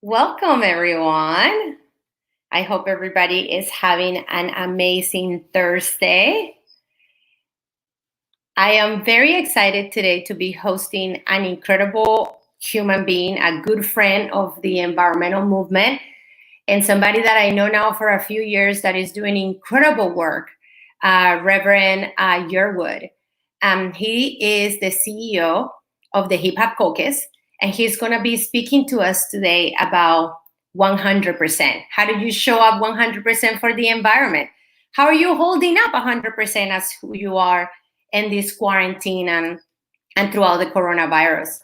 Welcome, everyone. I hope everybody is having an amazing Thursday. I am very excited today to be hosting an incredible human being, a good friend of the environmental movement, and somebody that I know now for a few years that is doing incredible work, Reverend Yearwood. He is the CEO of the Hop Caucus, and he's going to be speaking to us today about 100%. How do you show up 100% for the environment? How are you holding up 100% as who you are in this quarantine and throughout the coronavirus?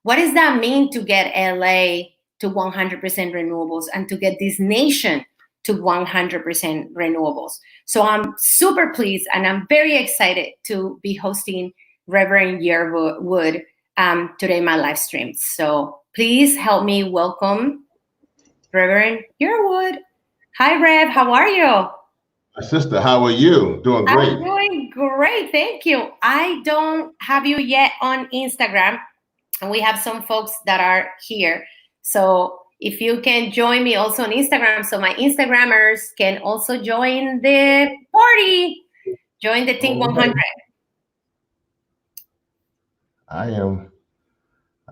What does that mean to get LA to 100% renewables and to get this nation to 100% renewables? So I'm super pleased and I'm very excited to be hosting Reverend Yearwood today in my live stream. So please help me welcome Reverend Yearwood. Hi, Rev. How are you? Sister, how are you? Doing great. I'm doing great. Thank you. I don't have you yet on Instagram, and we have some folks that are here. So if you can join me also on Instagram, so my Instagrammers can also join the party, join the Team 100. I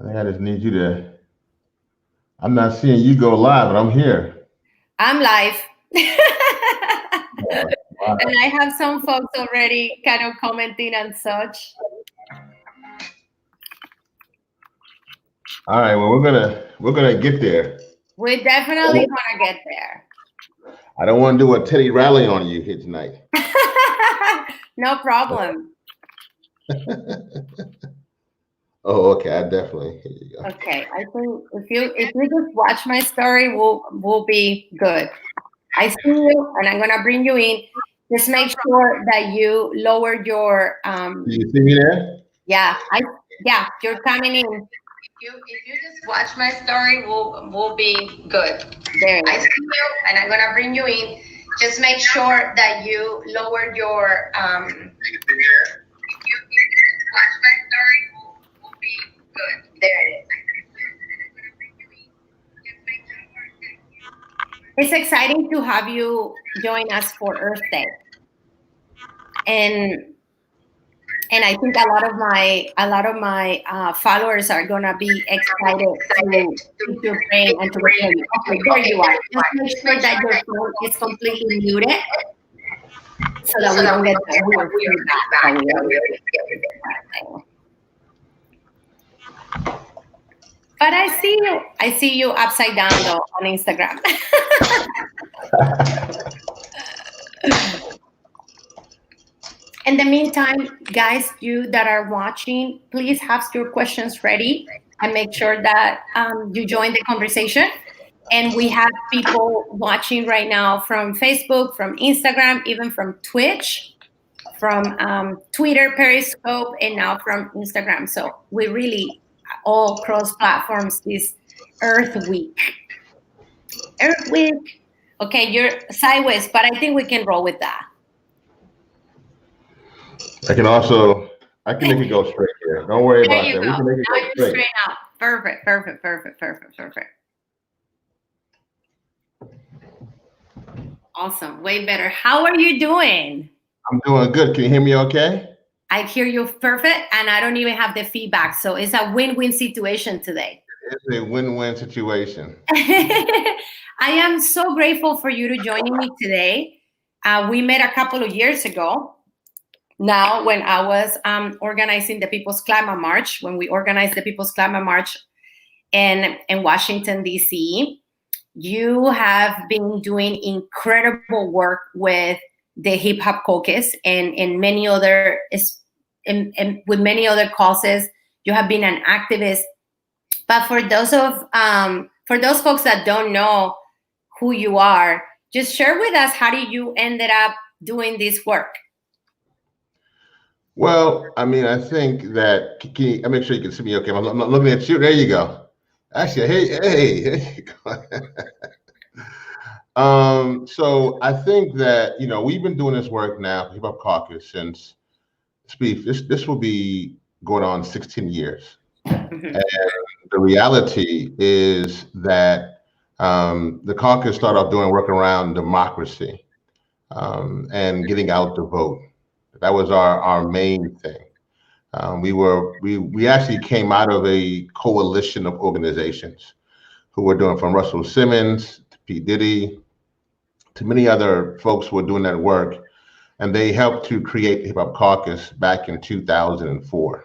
think I just need you to, I'm not seeing you go live, but I'm here. I'm live. Wow. And I have some folks already kind of commenting and such. All right, well, we're gonna get there. We're definitely gonna get there. I don't want to do a Teddy rally on you here tonight. No problem. Oh, okay. I definitely. Here you go. Okay, I think if you just watch my story, we'll be good. I see you, and I'm gonna bring you in. Just make sure that you lower your. Do you see me there? Yeah, you're coming in. If you just watch my story, we'll be good. There. I see you, and I'm gonna bring you in. Just make sure that you lower your. If you just watch my story, we'll be good. There it is. It's exciting to have you join us for Earth Day, and I think a lot of my followers are gonna be excited to your brain and to hear you. Okay, there you are. Just make sure that your phone is completely muted, so that we don't get the weird feedback. But I see you upside down though on Instagram. In the meantime, guys, you that are watching, please have your questions ready and make sure that you join the conversation. And we have people watching right now from Facebook, from Instagram, even from Twitch, from Twitter, Periscope, and now from Instagram. So we really all cross platforms this Earth Week. Earth Week. Okay, you're sideways, but I think we can roll with that. I can make it go straight here. Don't worry about that. We can make it go straight out. Perfect. Awesome. Way better. How are you doing? I'm doing good. Can you hear me okay? I hear you perfect, and I don't even have the feedback. So it's a win-win situation today. It's a win-win situation. I am so grateful for you to joining me today. We met a couple of years ago now when I was organizing the People's Climate March, when we organized the People's Climate March in Washington, D.C. You have been doing incredible work with the Hop Caucus and many other and with many other causes. You have been an activist. But for those folks that don't know who you are, just share with us how did you ended up doing this work? Well, I mean, I think that I make sure you can see me okay. I'm looking at you. There you go. Actually, hey, there you go. So I think that, we've been doing this work now, Hop Caucus, since this will be going on 16 years. Mm-hmm. And the reality is that The caucus started off doing work around democracy and getting out the vote. That was our main thing. We actually came out of a coalition of organizations who were doing, from Russell Simmons to P. Diddy to many other folks who were doing that work, and they helped to create the Hip Hop Caucus back in 2004.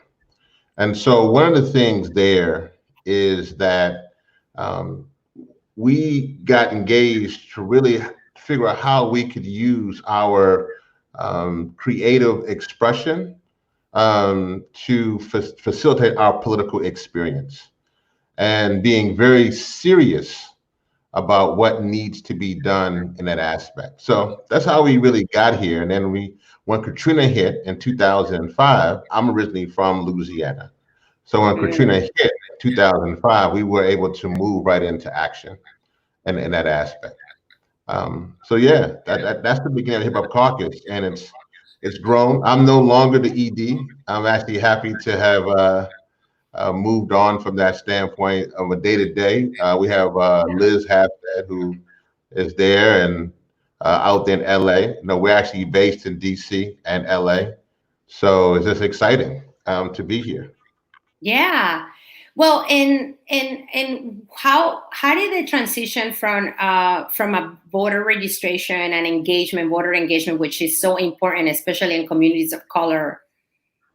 And so one of the things there is that we got engaged to really figure out how we could use our creative expression to facilitate our political experience, and being very serious about what needs to be done in that aspect. So that's how we really got here. And then when Katrina hit in 2005, I'm originally from Louisiana. So when Katrina hit in 2005, we were able to move right into action in that aspect. So yeah, that's the beginning of Hip Hop Caucus, and it's grown. I'm no longer the ED. I'm actually happy to have moved on from that standpoint of a day-to-day. We have Liz Halfstead, who is there and out there in LA. No, we're actually based in DC and LA. So it's just exciting to be here. Yeah. Well, and how did the transition from a voter registration and engagement, voter engagement, which is so important, especially in communities of color,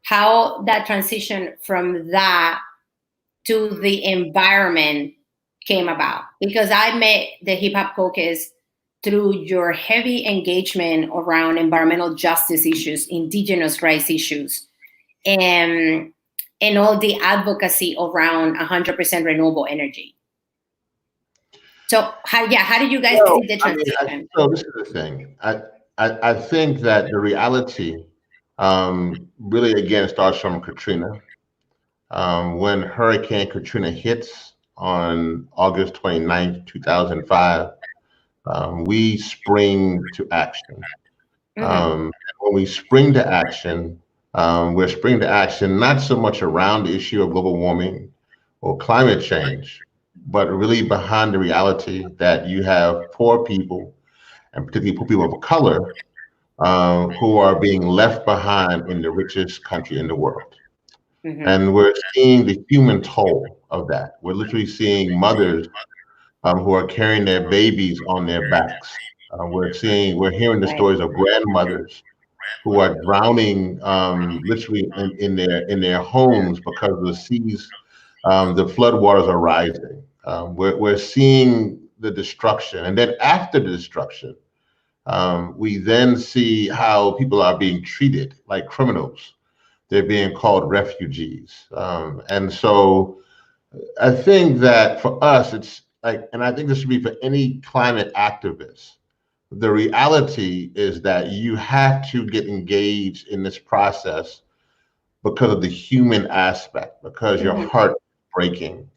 how that transition from that to the environment came about? Because I met the Hip Hop Caucus through your heavy engagement around environmental justice issues, indigenous rights issues, and all the advocacy around 100% renewable energy. So how did you guys see the transition? So this is the thing. I think that the reality really again starts from Katrina. When Hurricane Katrina hits on August 29th, 2005, we spring to action. When we spring to action, we're springing to action not so much around the issue of global warming or climate change, but really behind the reality that you have poor people, and particularly poor people of color, who are being left behind in the richest country in the world. And we're seeing the human toll of that. We're literally seeing mothers who are carrying their babies on their backs. We're hearing the stories of grandmothers who are drowning literally in their homes because the seas, the flood waters are rising. We're seeing the destruction, and then after the destruction, we then see how people are being treated like criminals. They're being called refugees, and so I think that for us, it's like, and I think this should be for any climate activist. The reality is that you have to get engaged in this process because of the human aspect, because your heart is breaking.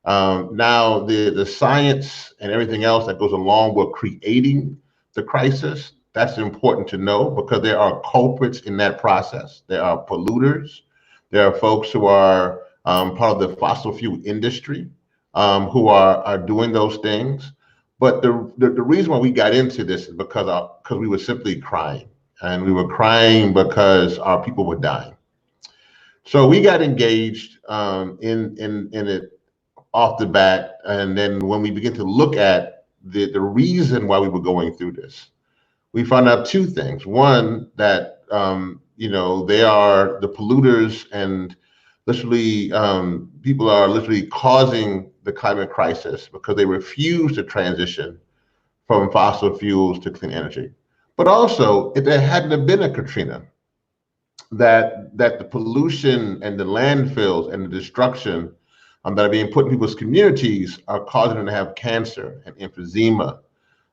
Now, the science and everything else that goes along with creating the crisis, that's important to know, because there are culprits in that process. There are polluters. There are folks who are part of the fossil fuel industry who are doing those things. But the reason why we got into this is because we were simply crying, and we were crying because our people were dying. So we got engaged in it off the bat, and then when we begin to look at the reason why we were going through this, we found out two things. One, that they are the polluters, and literally people are literally causing the climate crisis because they refuse to transition from fossil fuels to clean energy. But also, if there hadn't have been a Katrina, that the pollution and the landfills and the destruction that are being put in people's communities are causing them to have cancer and emphysema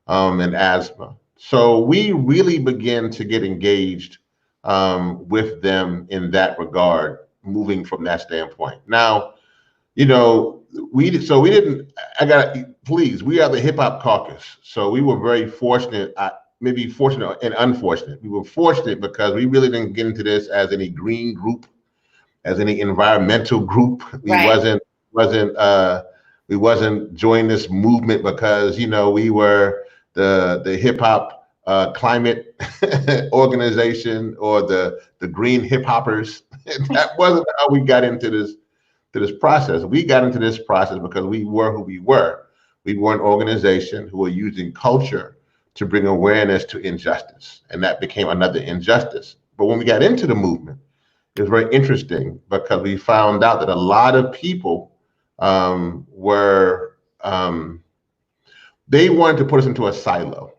and asthma. So we really begin to get engaged with them in that regard, moving from that standpoint. Now, we didn't. We are the Hip Hop Caucus. So we were very fortunate, maybe fortunate and unfortunate. We were fortunate because we really didn't get into this as any green group, as any environmental group. We wasn't We wasn't joining this movement because, we were the hip hop climate organization or the green hip hoppers. That wasn't how we got into this process. We got into this process because we were who we were. We were an organization who were using culture to bring awareness to injustice, and that became another injustice. But when we got into the movement, it was very interesting because we found out that a lot of people were they wanted to put us into a silo.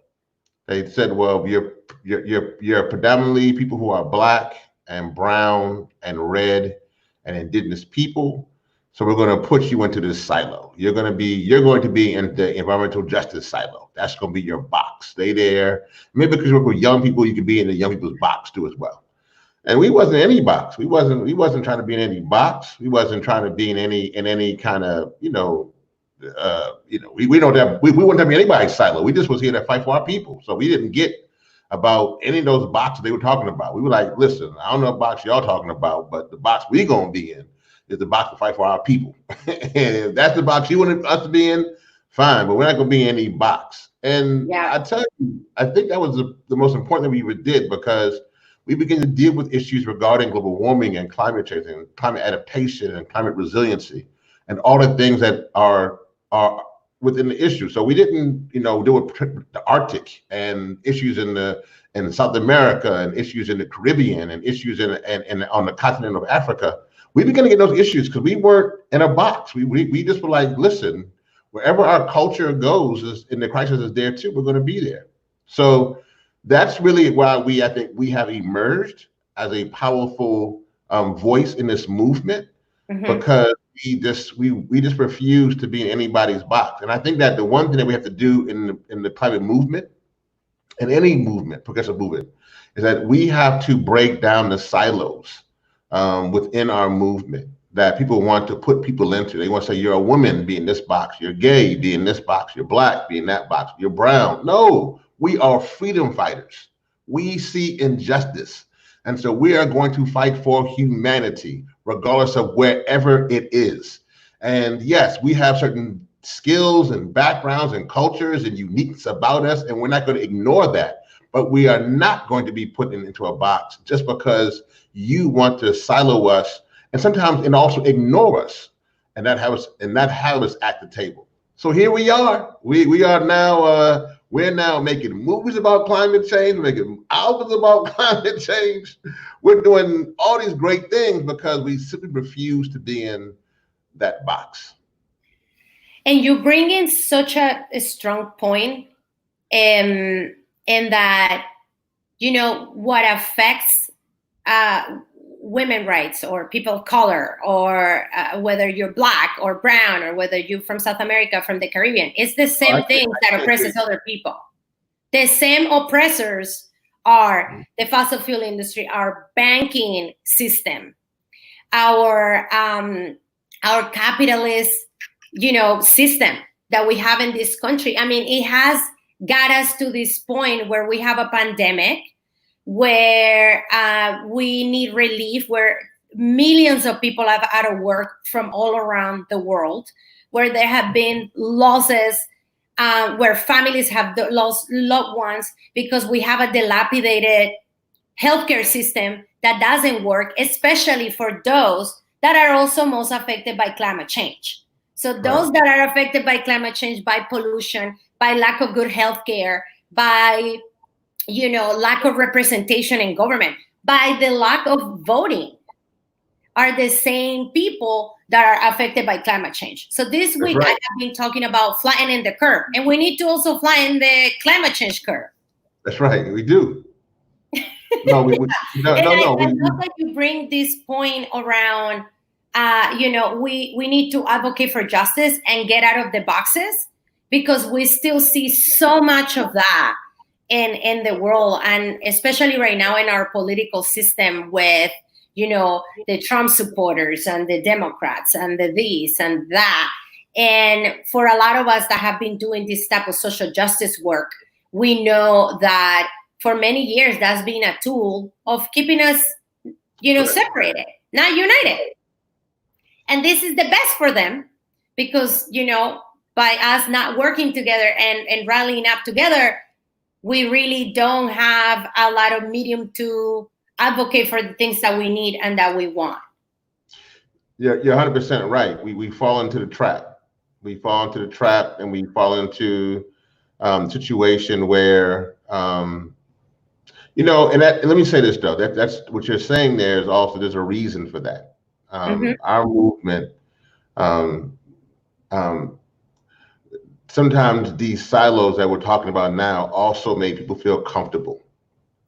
They said, "Well, you're predominantly people who are Black and brown and red and indigenous people. So we're going to put you into this silo. You're going to be in the environmental justice silo. That's going to be your box. Stay there. Maybe because you work with young people, you could be in the young people's box too as well." And we wasn't in any box. We wasn't trying to be in any box. We wasn't trying to be in any kind of, we wouldn't have anybody's silo. We just was here to fight for our people. So we didn't get about any of those boxes they were talking about. We were like, listen, I don't know what box y'all talking about, but the box we gonna be in is the box to fight for our people. And if that's the box you want us to be in, fine, but we're not gonna be in any box. And I tell you, I think that was the most important thing we did, because we began to deal with issues regarding global warming and climate change and climate adaptation and climate resiliency and all the things that are within the issue. So we didn't, deal with the Arctic and issues in South America and issues in the Caribbean and issues in on the continent of Africa. We began to get those issues because we weren't in a box. We just were like, listen, wherever our culture goes, and the crisis is there too, we're going to be there. So that's really why I think we have emerged as a powerful voice in this movement, because we just refuse to be in anybody's box. And I think that the one thing that we have to do in the climate movement, in any movement, progressive movement, is that we have to break down the silos within our movement that people want to put people into. They want to say, you're a woman, be in this box. You're gay, be in this box. You're Black, be in that box. You're brown. No, we are freedom fighters. We see injustice. And so we are going to fight for humanity, regardless of wherever it is. And yes, we have certain skills and backgrounds and cultures and uniqueness about us, and we're not going to ignore that. But we are not going to be put into a box just because you want to silo us and sometimes and also ignore us and not have us at the table. So here we are. We are now we're now making movies about climate change, making albums about climate change. We're doing all these great things because we simply refuse to be in that box. And you bring in such a strong point in that, what affects women rights or people of color, or whether you're Black or brown, or whether you're from South America, from the Caribbean. It's the same thing that oppresses other people. The same oppressors are the fossil fuel industry, our banking system, our capitalist, system that we have in this country. I mean, it has got us to this point where we have a pandemic, where we need relief, where millions of people are out of work from all around the world, where there have been losses, where families have lost loved ones because we have a dilapidated healthcare system that doesn't work, especially for those that are also most affected by climate change. So those that are affected by climate change, by pollution, by lack of good healthcare, by lack of representation in government, by the lack of voting, are the same people that are affected by climate change. So this week I have been talking about flattening the curve, and we need to also flatten the climate change curve. That's right, we do. No, I love that you bring this point around. We need to advocate for justice and get out of the boxes, because we still see so much of that in the world, and especially right now in our political system with the Trump supporters and the Democrats and the this and that. And for a lot of us that have been doing this type of social justice work, we know that for many years that's been a tool of keeping us separated, not united. And this is the best for them, because, by us not working together and rallying up together, we really don't have a lot of medium to advocate for the things that we need and that we want. You're 100% right. We fall into the trap. We fall into the trap, and we fall into situation where and let me say this though, that's what you're saying. There's a reason for that. Our movement, um, um, sometimes these silos that we're talking about now also make people feel comfortable.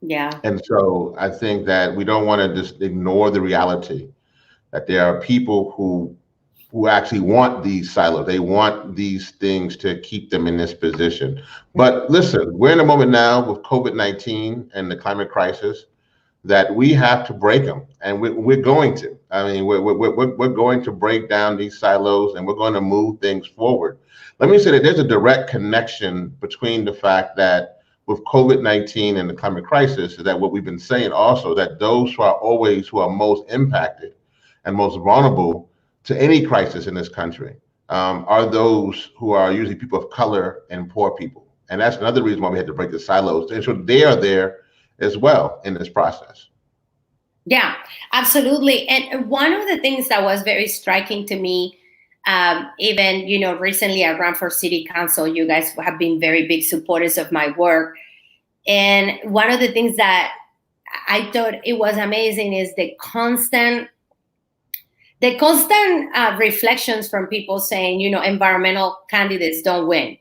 Yeah. And so I think that we don't want to just ignore the reality that there are people who actually want these silos. They want these things to keep them in this position. But listen, we're in a moment now with COVID-19 and the climate crisis that we have to break them, and we're going to. I mean, we're going to break down these silos, and we're going to move things forward. Let me say that there's a direct connection between the fact that with COVID-19 and the climate crisis is that what we've been saying also, that those who are most impacted and most vulnerable to any crisis in this country are those who are usually people of color and poor people. And that's another reason why we had to break the silos. And so they are there as well in this process. Yeah, absolutely. And one of the things that was very striking to me, even, recently I ran for city council. You guys have been very big supporters of my work. And one of the things that I thought it was amazing is the constant reflections from people saying, environmental candidates don't win.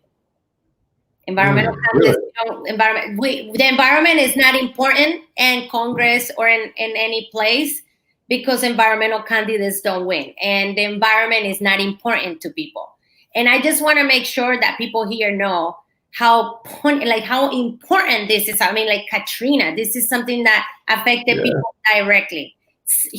Environmental candidates don't. The environment is not important in Congress or in any place because environmental candidates don't win, and the environment is not important to people. And I just want to make sure that people here know how important this is. I mean, like Katrina, this is something that affected people directly.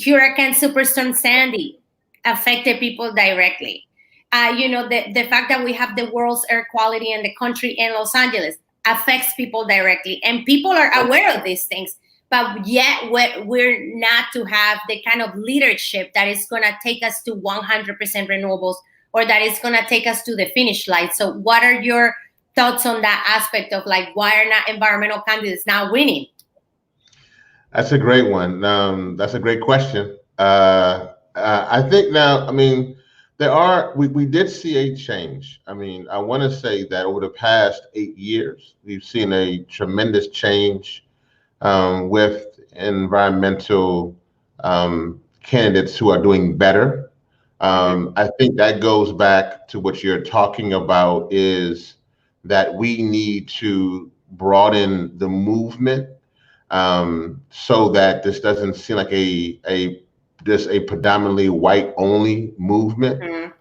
Hurricane Superstorm Sandy affected people directly. The fact that we have the world's air quality in the country in Los Angeles affects people directly, and people are aware of these things. But yet, we're not to have the kind of leadership that is going to take us to 100% renewables, or that is going to take us to the finish line. So, what are your thoughts on that aspect of why are not environmental candidates now winning? That's a great one. That's a great question. I think now, I mean, we did see a change. I mean, I want to say that over the past 8 years, we've seen a tremendous change with environmental candidates who are doing better. I think that goes back to what you're talking about, is that we need to broaden the movement so that this doesn't seem like a predominantly white only movement.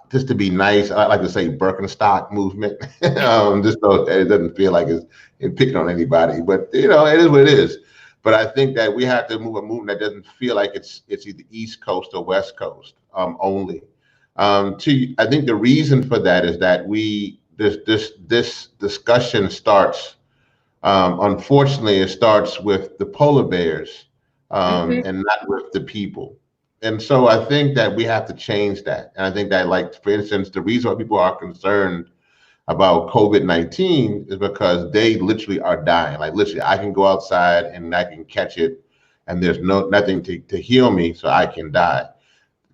Just to be nice, I like to say Birkenstock movement, just so it doesn't feel like it's picking on anybody. But it is what it is. But I think that we have to move a movement that doesn't feel like it's either East Coast or West Coast only. I think the reason for that is that this discussion starts. Unfortunately, it starts with the polar bears and not with the people. And so I think that we have to change that. And I think that, for instance, the reason why people are concerned about COVID-19 is because they literally are dying. Like literally, I can go outside and I can catch it, and there's nothing to heal me, so I can die.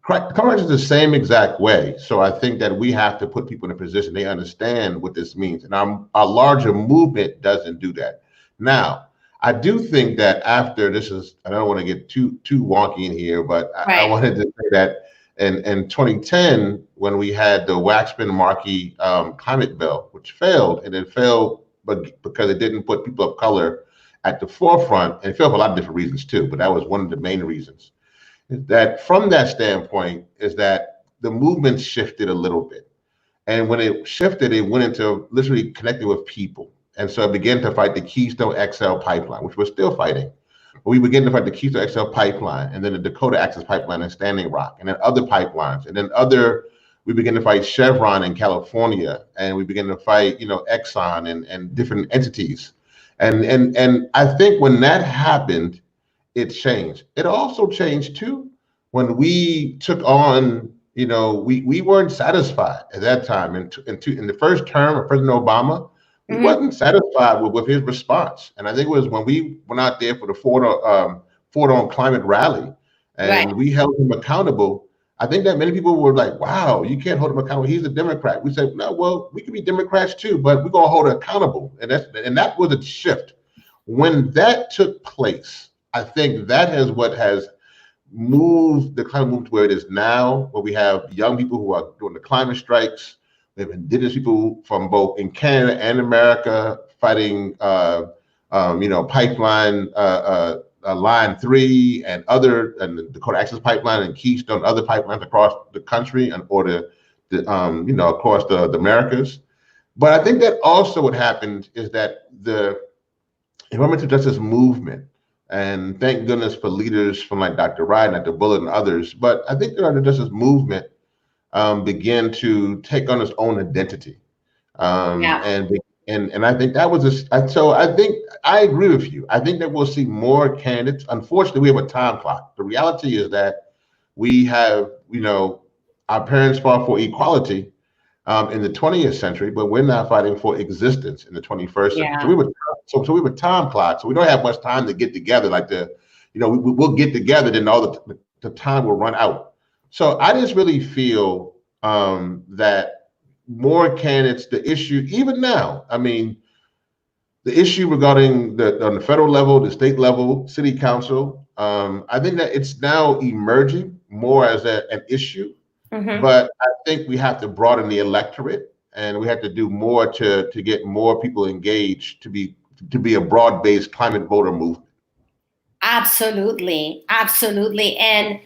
Climate is the same exact way. So I think that we have to put people in a position they understand what this means. And our larger movement doesn't do that. Now, I do think that after this is, I don't want to get too wonky in here, but I wanted to say that in 2010, when we had the Waxman-Markey climate bill, which failed, and it failed because it didn't put people of color at the forefront, and it failed for a lot of different reasons too, but that was one of the main reasons. That from that standpoint is that the movement shifted a little bit. And when it shifted, it went into literally connecting with people. And so it began to fight the Keystone XL pipeline, which we're still fighting. But we began to fight the Keystone XL pipeline, and then the Dakota Access pipeline in Standing Rock, and then other pipelines, and then we began to fight Chevron in California, and we began to fight, Exxon and different entities. And I think when that happened, it changed. It also changed too when we took on we weren't satisfied at that time. In the first term of President Obama, we Hmm. wasn't satisfied with his response. And I think it was when we went out there for the Ford on Climate rally, Right. and we held him accountable. I think that many people were like, "Wow, you can't hold him accountable. He's a Democrat." We said, "No, well, we can be Democrats too, but we're gonna hold him accountable." And that was a shift. When that took place, I think that is what has the climate movement to where it is now, where we have young people who are doing the climate strikes. We have indigenous people from both in Canada and America fighting, pipeline, Line 3 and the Dakota Access Pipeline and Keystone, other pipelines across the country in order across the Americas. But I think that also what happened is that the environmental justice movement, and thank goodness for leaders from like Dr. Ryan, Dr. Bullitt, and others. But I think the environmental justice movement began to take on its own identity, Yeah. and I think that was so. I think I agree with you. I think that we'll see more candidates. Unfortunately, we have a time clock. The reality is that we have, our parents fought for equality in the 20th century, but we're now fighting for existence in the 21st century. So Yeah. we have a time clock. So we don't have much time to get together. We'll get together, then all the time will run out. So I just really feel that more candidates, the issue, even now, I mean, the issue regarding on the federal level, the state level, city council, I think that it's now emerging more as an issue. Hmm. But I think we have to broaden the electorate, and we have to do more to get more people engaged to be a broad-based climate voter movement. Absolutely. Absolutely. And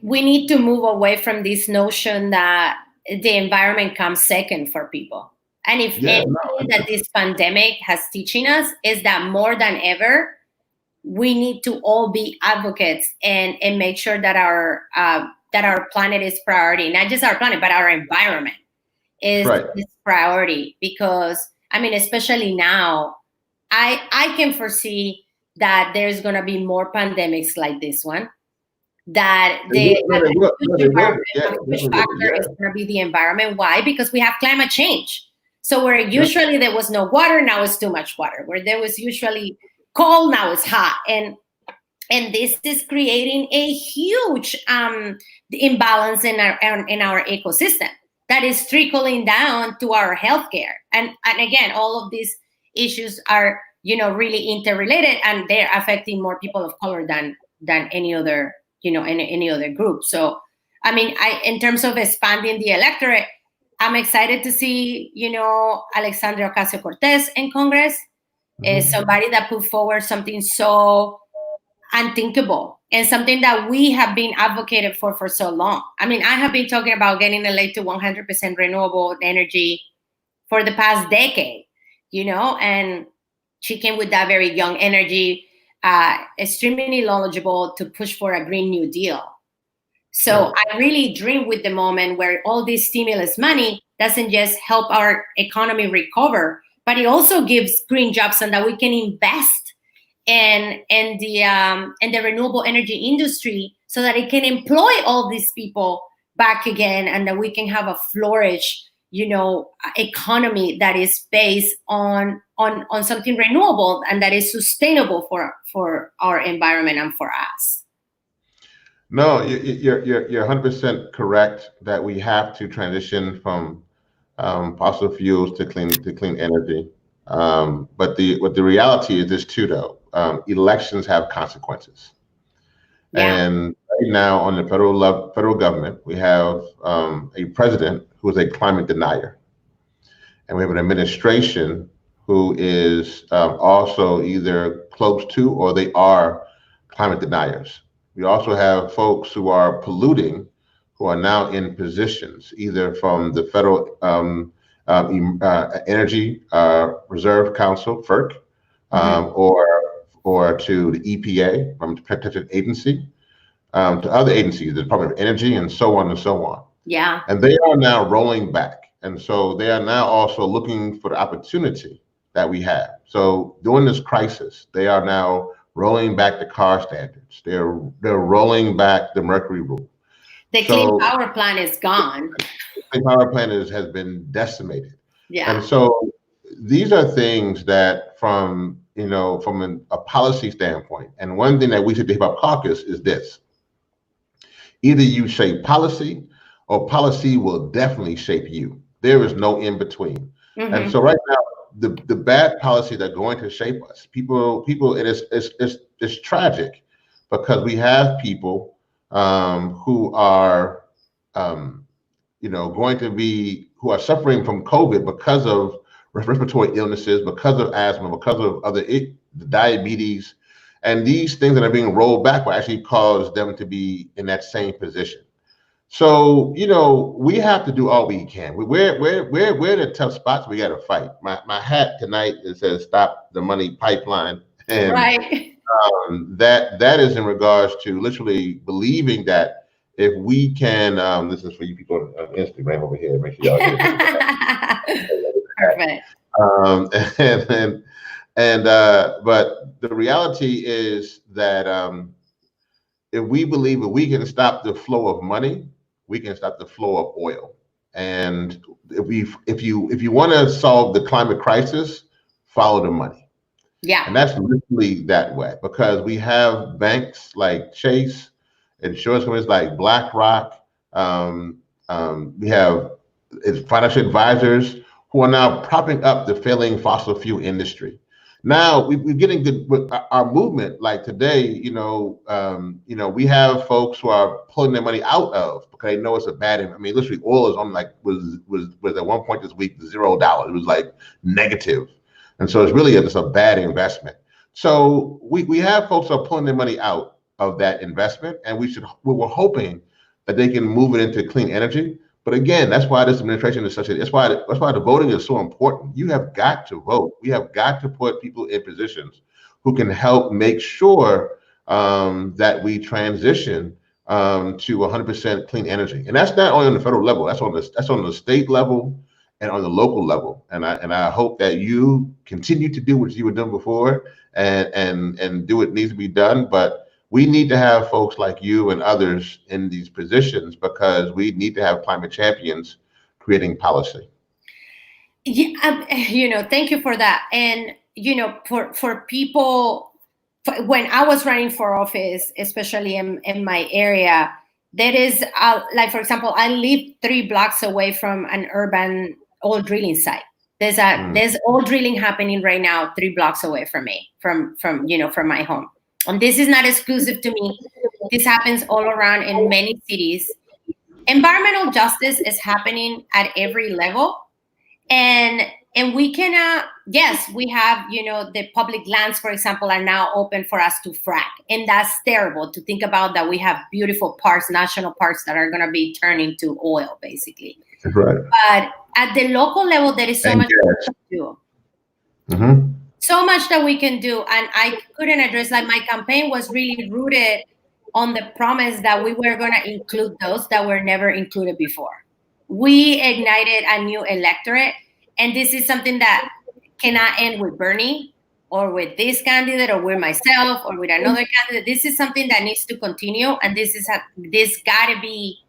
we need to move away from this notion that the environment comes second for people. And if Yeah, anything that this pandemic has teaching us is that more than ever, we need to all be advocates and make sure that our planet is priority, not just our planet, but our environment that's right. is priority. Because I mean, especially now, I can foresee that there's gonna be more pandemics like this one. That No, they will. No, they will. Yeah, a huge definitely will. factor Yeah, is gonna be the environment. Why? Because we have climate change. So where yeah. usually there was no water, now it's too much water. Where there was usually cold, now it's hot. And this is creating a huge imbalance in our ecosystem that is trickling down to our healthcare. And again, all of these issues are really interrelated, and they're affecting more people of color than any other any other group. So I mean, in terms of expanding the electorate, I'm excited to see Alexandria Ocasio-Cortez in Congress, is Mhm. somebody that put forward something so unthinkable and something that we have been advocated for so long. I mean, I have been talking about getting LA to 100% renewable energy for the past decade, and she came with that very young energy, extremely knowledgeable to push for a Green New Deal. Right. So I really dream with the moment where all this stimulus money doesn't just help our economy recover, but it also gives green jobs and that we can invest and the renewable energy industry so that it can employ all these people back again, and that we can have a flourish economy that is based on something renewable and that is sustainable for our environment and for us. No, you're 100% correct that we have to transition from fossil fuels to clean energy. But the reality is this too, though. Elections have consequences, Yeah. and right now on the federal government, we have a president who is a climate denier, and we have an administration who is also either close to or they are climate deniers. We also have folks who are polluting, who are now in positions either from the Federal Energy Reserve Council (FERC) Hmm. or to the EPA from the Protection Agency, to other agencies, the Department of Energy, and so on and so on. Yeah. And they are now rolling back. And so they are now also looking for the opportunity that we have. So during this crisis, they are now rolling back the car standards. They're rolling back the mercury rule. The clean power plant is gone. The clean power plant has been decimated. Yeah. And so these are things that from a policy standpoint, and one thing that we should do about caucus is this: either you shape policy or policy will definitely shape you. There is no in between. And so right now, the bad policies are going to shape us. People, it's tragic because we have people who are who are suffering from COVID because of respiratory illnesses, because of asthma, because of other diabetes, and these things that are being rolled back will actually cause them to be in that same position. So, we have to do all we can. We're in a tough spots. We got to fight. My hat tonight, it says "Stop the Money Pipeline," and right. That is in regards to literally believing that if we can, this is for you people on Instagram over here. Make sure y'all get it. Perfect. But the reality is that if we believe that we can stop the flow of money, we can stop the flow of oil. And if you want to solve the climate crisis, follow the money. Yeah. And that's literally that way, because we have banks like Chase, insurance companies like BlackRock. We have financial advisors who are now propping up the failing fossil fuel industry. Now we're getting good with our movement. Like today, we have folks who are pulling their money out of because they know it's a bad. I mean, literally, oil is on was at one point this week $0. It was like negative, and so it's really just a bad investment. So we have folks who are pulling their money out of that investment, and we were hoping that they can move it into clean energy. But again, that's why this administration is that's why the voting is so important. You have got to vote. We have got to put people in positions who can help make sure that we transition to 100% clean energy. And that's not only on the federal level. That's on the state level and on the local level. And I hope that you continue to do what you were doing before and do what needs to be done. But we need to have folks like you and others in these positions because we need to have climate champions creating policy. Yeah, thank you for that. And, for people, when I was running for office, especially in my area, there is, like, for example, I live 3 blocks away from an urban oil drilling site. There's oil drilling happening right now 3 blocks away from me, from my home. And this is not exclusive to me. This happens all around in many cities. Environmental justice is happening at every level. And we cannot, yes, we have, the public lands, for example, are now open for us to frack. And that's terrible to think about, that we have beautiful parks, national parks, that are going to be turned into oil, basically. That's right. But at the local level, there is so much to do. Mm-hmm. So much that we can do. And I couldn't address, like, my campaign was really rooted on the promise that we were going to include those that were never included before. We ignited a new electorate. And this is something that cannot end with Bernie or with this candidate or with myself or with another candidate. This is something that needs to continue. And this got to be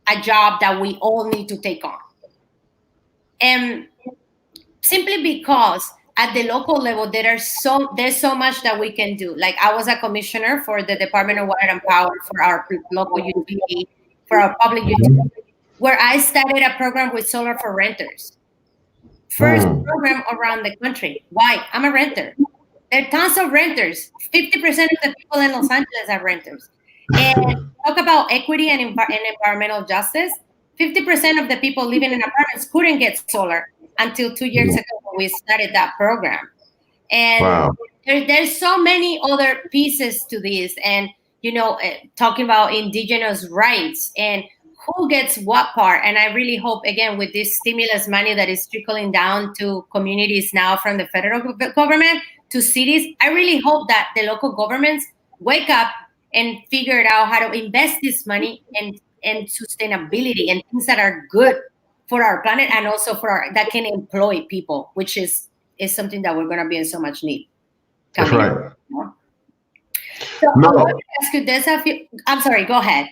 a job that we all need to take on. And simply because at the local level, there's so much that we can do. Like, I was a commissioner for the Department of Water and Power for our local utility, for our public utility, where I started a program with solar for renters. First program around the country. Why? I'm a renter. There are tons of renters. 50% of the people in Los Angeles are renters. And talk about equity and environmental justice. 50% of the people living in apartments couldn't get solar until 2 years ago when we started that program. And there's so many other pieces to this. And, talking about indigenous rights and who gets what part. And I really hope, again, with this stimulus money that is trickling down to communities now from the federal government to cities, I really hope that the local governments wake up and figure out how to invest this money and sustainability and things that are good for our planet and also that can employ people, which is something that we're going to be in so much need. That's right. So I want to ask you, I'm sorry, go ahead.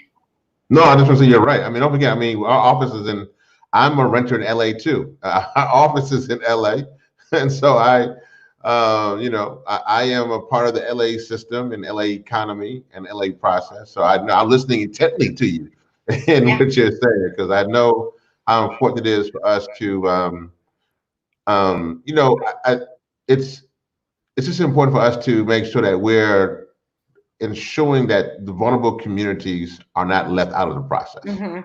No, I just want to say you're right. I mean, don't forget. I mean, our office is in. I'm a renter in LA too. Our office is in LA, and so I am a part of the LA system and LA economy and LA process. So I'm listening intently to you in Yeah. what you're saying because I know how important it is for us to, it's it's just important for us to make sure that we're ensuring that the vulnerable communities are not left out of the process. Hmm.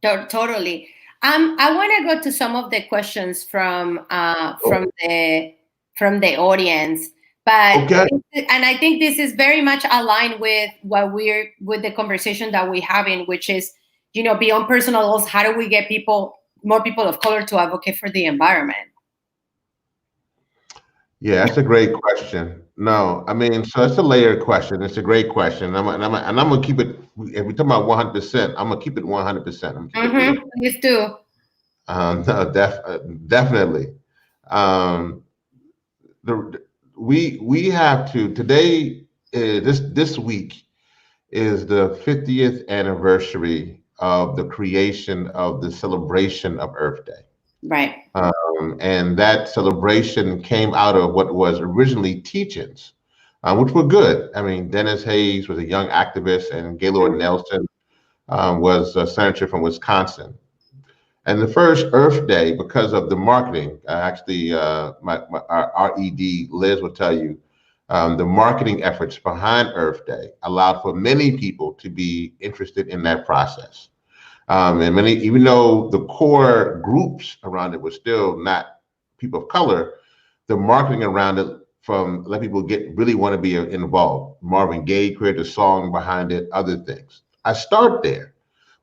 Totally. I want to go to some of the questions Oh, from the audience, but okay. and I think this is very much aligned with what we're with the conversation that we're having, which is, beyond personal goals, how do we get more people of color to advocate for the environment? Yeah, that's a great question. No, I mean, so it's a layered question. It's a great question. And I'm gonna keep it. If we're talking about 100%, I'm gonna keep it 100%. I'm gonna keep it real. Please do. No, definitely. Um, the we have to today. This week is the 50th anniversary of the creation of the celebration of Earth Day. Right. And that celebration came out of what was originally teach-ins, which were good. I mean, Dennis Hayes was a young activist, and Gaylord Mhm. Nelson was a senator from Wisconsin. And the first Earth Day, because of the marketing, our RED Liz will tell you, the marketing efforts behind Earth Day allowed for many people to be interested in that process. And many, even though the core groups around it were still not people of color, the marketing around it from let people get really want to be involved. Marvin Gaye created a song behind it, other things. I start there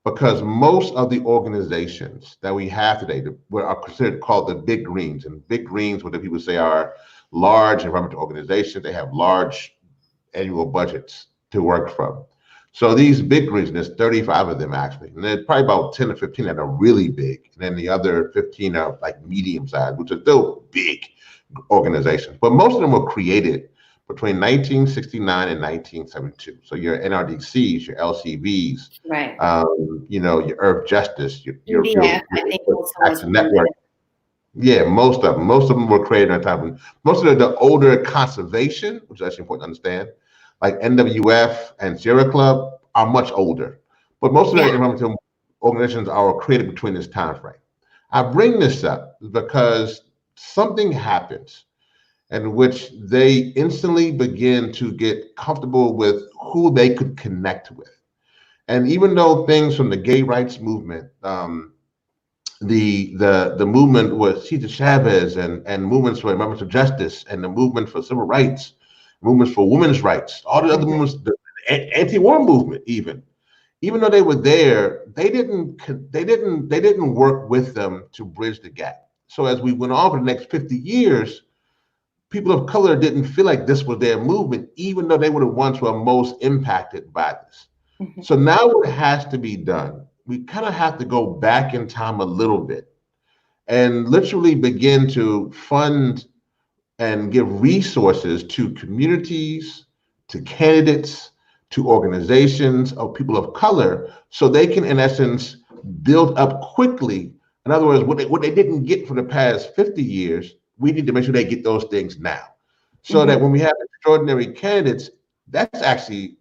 because most of the organizations that we have today what are considered called the big greens, and big greens, what the people say are large environmental organizations. They have large annual budgets to work from. So these big greens, there's 35 of them actually, and there's probably about 10 or 15 that are really big, and then the other 15 are like medium sized, which are still big organizations. But most of them were created between 1969 and 1972. So your NRDCs, your LCVs, Right. your Earth Justice, EDF, I think also was Action one Network. Yeah, most of them were created at that time. Most of the older conservation, which is actually important to understand, like NWF and Sierra Club, are much older. But most of the Yeah. environmental organizations are created between this time frame. I bring this up because something happens in which they instantly begin to get comfortable with who they could connect with. And even though things from the gay rights movement, the movement with Cesar Chavez and movements for environmental justice and the movement for civil rights, movements for women's rights, all the other Mhm. movements, the anti-war movement, even though they were there, they didn't work with them to bridge the gap. So as we went on for the next 50 years, people of color didn't feel like this was their movement, even though they were the ones who are most impacted by this. Mhm. So now what has to be done, we kind of have to go back in time a little bit and literally begin to fund and give resources to communities, to candidates, to organizations of people of color, so they can, in essence, build up quickly. In other words, what they didn't get for the past 50 years, we need to make sure they get those things now. So that Mhm. when we have extraordinary candidates, it's actually,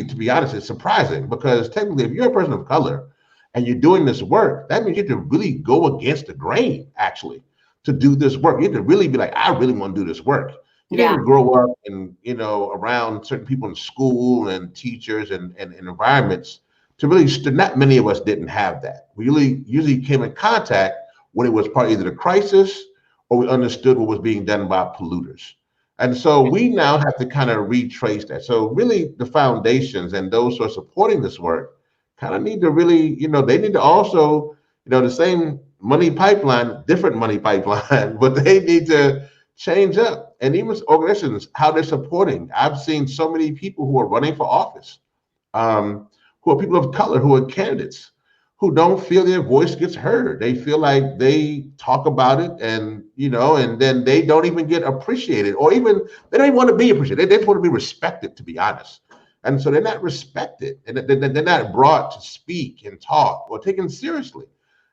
to be honest, it's surprising because technically, if you're a person of color and you're doing this work, that means you have to really go against the grain, actually, to do this work. You have to really be like, I really want to do this work. You Yeah. didn't grow up and around certain people in school and teachers and environments to really not many of us didn't have that. We really usually came in contact when it was part of either the crisis or we understood what was being done by polluters. And so we now have to kind of retrace that. So really the foundations and those who are supporting this work kind of need to really, they need to also, the same money pipeline, different money pipeline, but they need to change up. And even organizations, how they're supporting. I've seen so many people who are running for office, who are people of color, who are candidates, who don't feel their voice gets heard. They feel like they talk about it and then they don't even get appreciated or even they don't even want to be appreciated. They just want to be respected, to be honest. And so they're not respected, and they're not brought to speak and talk or taken seriously.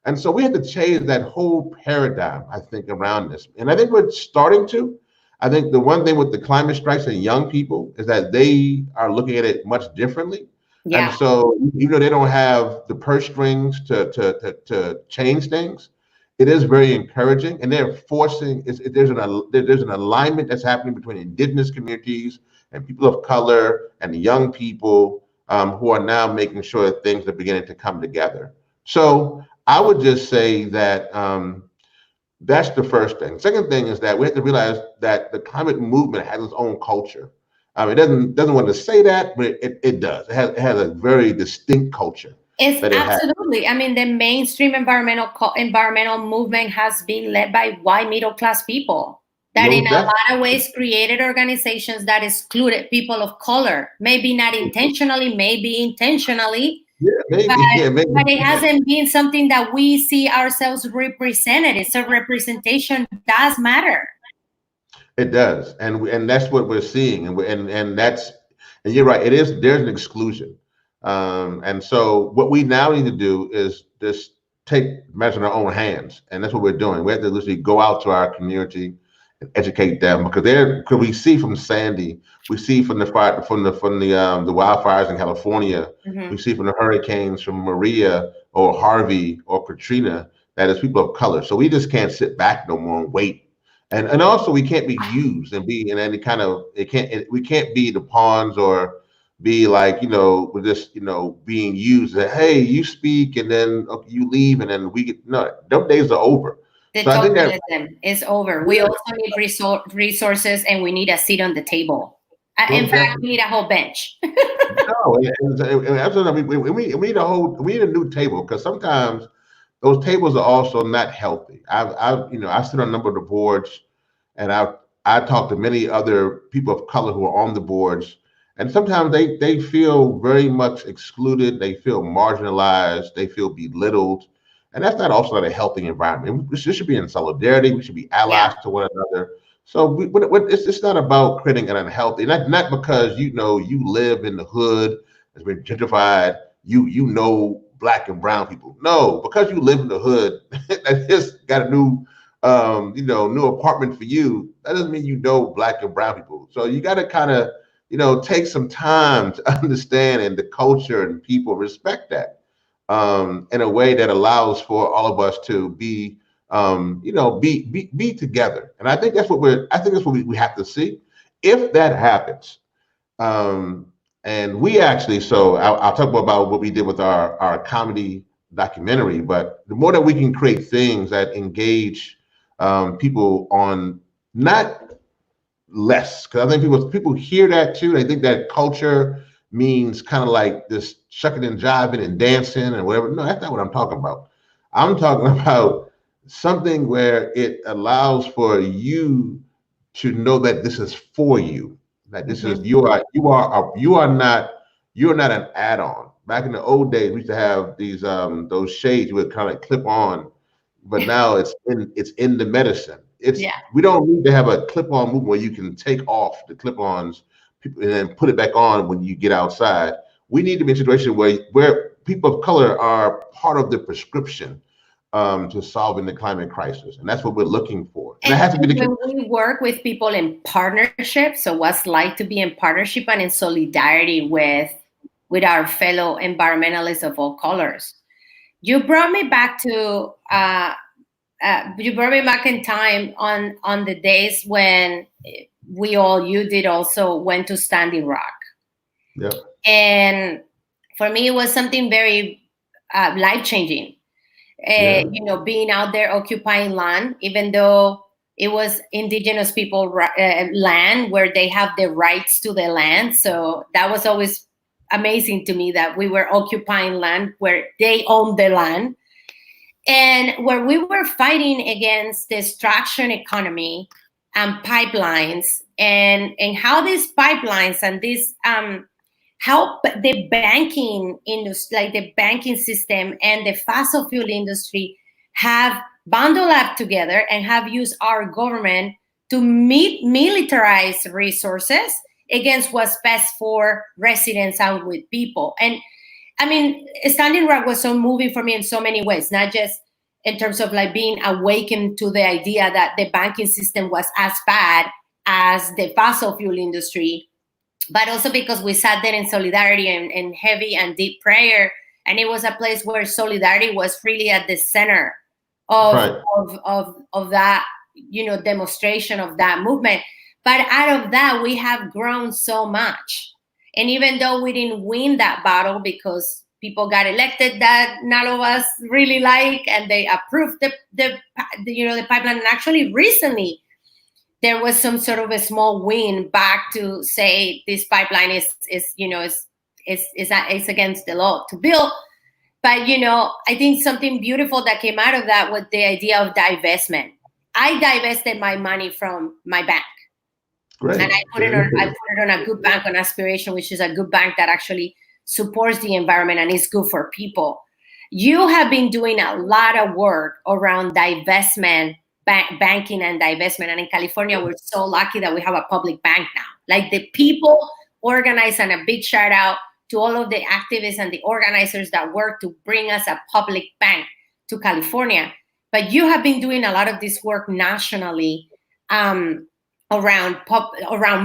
And so we have to change that whole paradigm, I think, around this. And I think we're starting to. I think the one thing with the climate strikes and young people is that they are looking at it much differently. And Yeah. so even though they don't have the purse strings to change things, it is very encouraging. And they're forcing, there's an alignment that's happening between indigenous communities and people of color and the young people who are now making sure that things are beginning to come together. So I would just say that that's the first thing. Second thing is that we have to realize that the climate movement has its own culture. It doesn't want to say that, but it does. It has a very distinct culture. It's that it has. absolutely. I mean, the mainstream environmental movement has been led by white middle class people that, in a lot of ways, created organizations that excluded people of color. Maybe not intentionally, maybe intentionally. Yeah, maybe. But it hasn't been something that we see ourselves represented. So representation does matter. It does, and that's what we're seeing, and that's, and you're right. There's an exclusion, and so what we now need to do is just take matters in our own hands, and that's what we're doing. We have to literally go out to our community and educate them, because we see from Sandy, we see from the fire, from the wildfires in California, we see from the hurricanes, from Maria or Harvey or Katrina, that it's people of color. So we just can't sit back no more and wait. And also we can't be used and be in any kind of, we can't be the pawns or be like, we're just, being used that, hey, you speak and then you leave and then we get, no, those days are over. The So I think that tokenism is over. We also need resources, and we need a seat on the table. In fact, we need a whole bench. No, absolutely. We need a new table, because sometimes those tables are also not healthy. I sit on a number of the boards, and I talk to many other people of color who are on the boards, and sometimes they feel very much excluded. They feel marginalized. They feel belittled, and that's not also not a healthy environment. We should be in solidarity. We should be allies to one another. So it's not about creating an unhealthy, not because you live in the hood, it's been gentrified. You know Black and brown people. No, because you live in the hood, that just got a new new apartment for you. That doesn't mean you know Black and brown people. So you got to kind of take some time to understand, and the culture and people respect that in a way that allows for all of us to be be together. And I think that's what we have to see. If that happens, and we actually, so I'll talk about what we did with our comedy documentary, but the more that we can create things that engage people on, not less, because I think people hear that too. They think that culture means kind of like this shucking and jiving and dancing and whatever. No, that's not what I'm talking about. I'm talking about something where it allows for you to know that this is for you, that this is you're not an add-on. Back in the old days, we used to have these those shades you would kind of clip on, but now it's in the medicine. We don't need to have a clip-on movement where you can take off the clip-ons and then put it back on when you get outside. We need to be in a situation where people of color are part of the prescription to solving the climate crisis, and that's what we're looking for. And it has to be the case. When we work with people in partnership, so what's like to be in partnership and in solidarity with our fellow environmentalists of all colors. You brought me back to in time on the days when you did also went to Standing Rock. Yeah. And for me, it was something very life-changing. Being out there occupying land, even though it was indigenous people land where they have the rights to the land. So that was always amazing to me, that we were occupying land where they own the land, and where we were fighting against the extraction economy and pipelines, and how these pipelines and this help the banking industry, like the banking system and the fossil fuel industry, have bundled up together and have used our government to militarize resources against what's best for residents and with people. And I mean, Standing Rock was so moving for me in so many ways, not just in terms of like being awakened to the idea that the banking system was as bad as the fossil fuel industry, but also because we sat there in solidarity and heavy and deep prayer. And it was a place where solidarity was really at the center of, Right. of that, demonstration of that movement. But out of that, we have grown so much. And even though we didn't win that battle because people got elected that none of us really like, and they approved the pipeline. And actually, recently there was some sort of a small win back to say this pipeline is against the law to build. But I think something beautiful that came out of that was the idea of divestment. I divested my money from my bank. Great. And I put it on a good bank, on Aspiration, which is a good bank that actually supports the environment and is good for people. You have been doing a lot of work around divestment, banking and divestment. And in California, we're so lucky that we have a public bank now. Like the people organize, and a big shout out to all of the activists and the organizers that work to bring us a public bank to California. But you have been doing a lot of this work nationally, around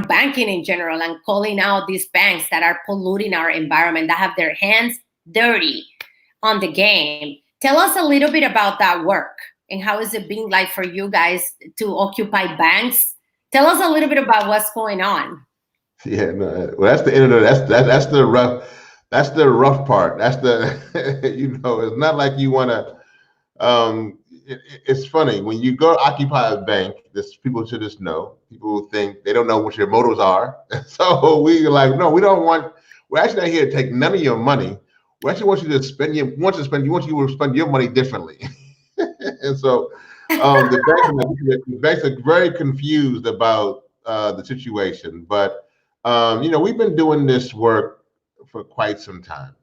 banking in general, and calling out these banks that are polluting our environment, that have their hands dirty on the game. Tell us a little bit about that work, and how is it being like for you guys to occupy banks? Tell us a little bit about what's going on. Yeah, no, well, that's the end of that's the rough part. That's the it's not like you want to. It's funny when you go occupy a bank. This people should just know. People think they don't know what your motives are. So we're like, no, we don't want. We're actually not here to take none of your money. We actually want you to spend you want you to spend your money differently. And so the banks are very confused about the situation. But we've been doing this work for quite some time.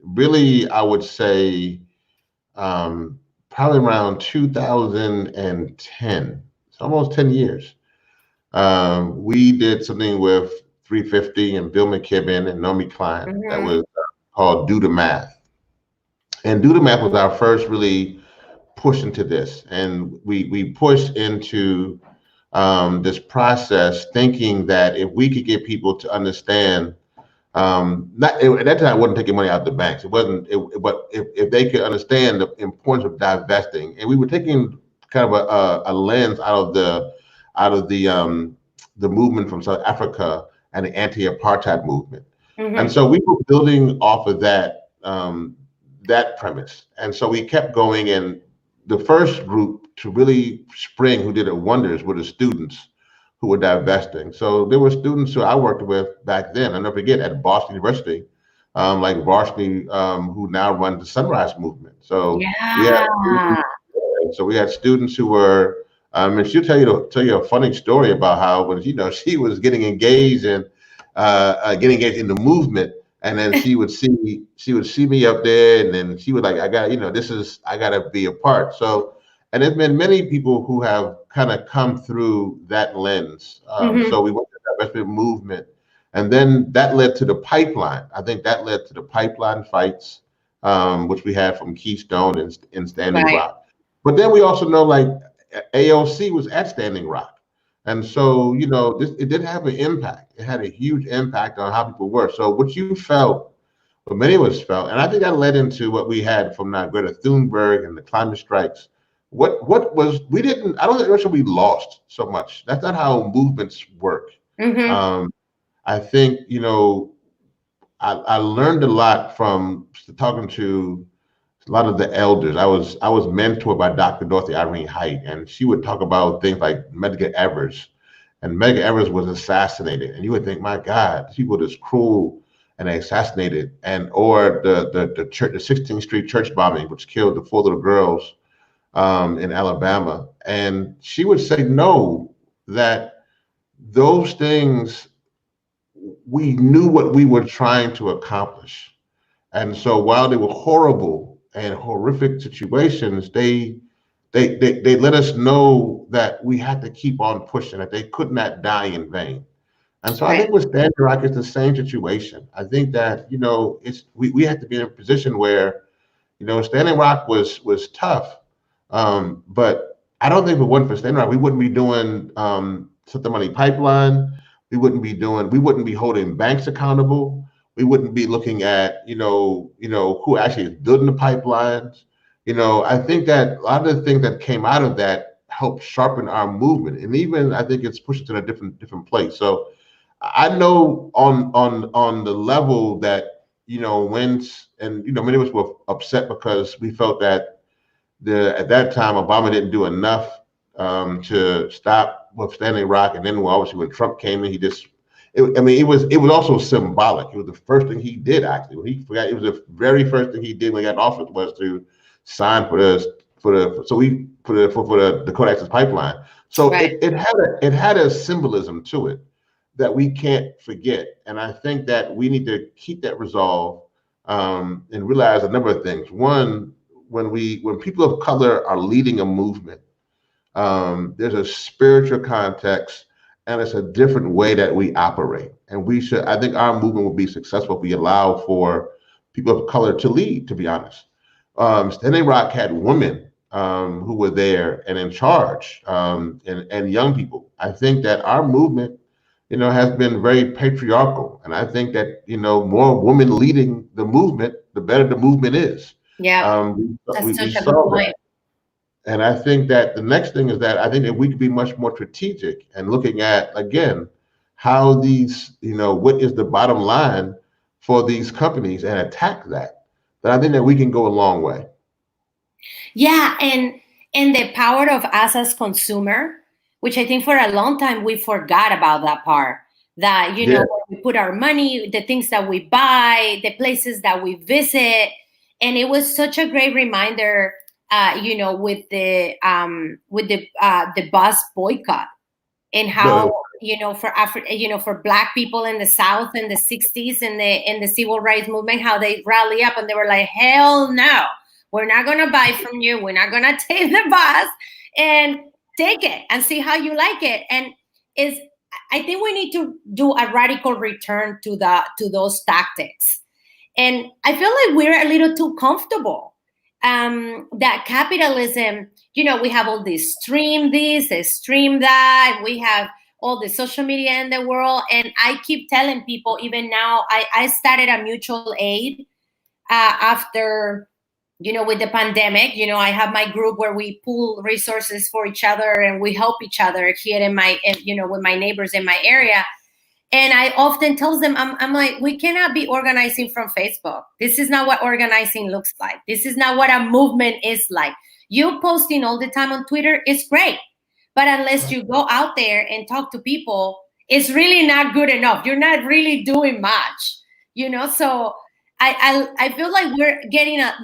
Really, I would say. Probably around 2010, it's almost 10 years. We did something with 350 and Bill McKibben and Naomi Klein that was called Do the Math. And Do the Math was our first really push into this. And we pushed into this process thinking that if we could get people to understand at that time, I wasn't taking money out of the banks. It wasn't, but if they could understand the importance of divesting, and we were taking kind of a lens out of the movement from South Africa and the anti-apartheid movement, and so we were building off of that premise, and so we kept going. And the first group to really spring, who did it wonders, were the students who were divesting. So there were students who I worked with back then. I'll never forget, at Boston University, like Varsity, who now runs the Sunrise Movement. So we had students who were, and she'll tell you a funny story about how when she was getting engaged in the movement, and then she would see me up there, and then she was like, I gotta be a part. So. And there's been many people who have kind of come through that lens. So we went to the divestment movement, and then that led to the pipeline. I think that led to the pipeline fights, which we had from Keystone and Standing Rock. But then we also know, like, AOC was at Standing Rock. And so, it did have an impact. It had a huge impact on how people were. So what you felt, what many of us felt, and I think that led into what we had from Greta Thunberg and the climate strikes. I don't think we lost so much. That's not how movements work. I think, I learned a lot from talking to a lot of the elders. I was mentored by Dr. Dorothy Irene Height, and she would talk about things like Medgar Evers. And Medgar Evers was assassinated. And you would think, my God, people are just cruel, and they assassinated. Or the 16th Street church bombing, which killed the 4 little girls in Alabama. And she would say, no, that those things, we knew what we were trying to accomplish. And so while they were horrible and horrific situations, they let us know that we had to keep on pushing, that they could not die in vain. And so I Right. think with Standing Rock, it's the same situation. I think that, we have to be in a position where, Standing Rock was tough. But I don't think if it wasn't for Standing Rock, we wouldn't be doing Set the Money Pipeline. We wouldn't be holding banks accountable. We wouldn't be looking at, who actually is building the pipelines. I think that a lot of the things that came out of that helped sharpen our movement. And even I think it's pushed it to a different place. So I know on the level that, many of us were upset because we felt that at that time Obama didn't do enough to stop with Standing Rock, and then obviously when Trump came in, it was also symbolic. It was the first thing he did actually. When he forgot, it was the very first thing he did when he got in office was to sign for the Dakota Access Pipeline. So Right. it had a symbolism to it that we can't forget. And I think that we need to keep that resolve and realize a number of things. One, when people of color are leading a movement, there's a spiritual context and it's a different way that we operate. And I think our movement will be successful if we allow for people of color to lead, to be honest. Standing Rock had women who were there and in charge, and young people. I think that our movement has been very patriarchal. And I think that, more women leading the movement, the better the movement is. Yeah. We That's such a good saw that. point. And I think that the next thing is that I think that we could be much more strategic and looking at, again, how what is the bottom line for these companies and attack that. But I think that we can go a long way. Yeah, and the power of us as consumer, which I think for a long time we forgot about that part. That Yeah. where we put our money, the things that we buy, the places that we visit, and it was such a great reminder. With the bus boycott and how for Black people in the South in the '60s and the civil rights movement, how they rally up and they were like, hell no. We're not going to buy from you. We're not going to take the bus, and take it and see how you like it. And I think we need to do a radical return to those tactics. And I feel like we're a little too comfortable. That capitalism, we have all this stream that, we have all the social media in the world. And I keep telling people, even now, I started a mutual aid after with the pandemic. I have my group where we pool resources for each other and we help each other here with my neighbors in my area. And I often tell them, I'm like, we cannot be organizing from Facebook. This is not what organizing looks like. This is not what a movement is like. You posting all the time on Twitter is great, but unless you go out there and talk to people, it's really not good enough. You're not really doing much, So I feel like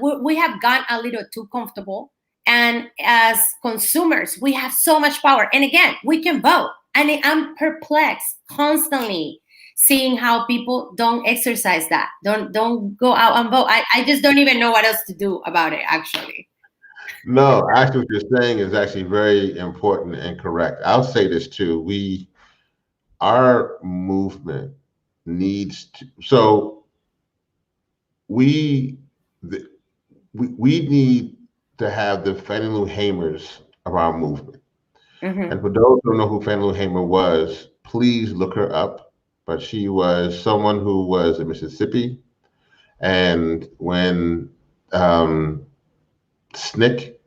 we have gotten a little too comfortable. And as consumers, we have so much power. And again, we can vote. And I'm perplexed constantly seeing how people don't exercise that. Don't go out and vote. I just don't even know what else to do about it, actually. No, actually, what you're saying is actually very important and correct. I'll say this too. Our movement needs to. So we need to have the Fannie Lou Hamers of our movement. Mm-hmm. And for those who don't know who Fannie Lou Hamer was, please look her up. But she was someone who was in Mississippi. And when SNCC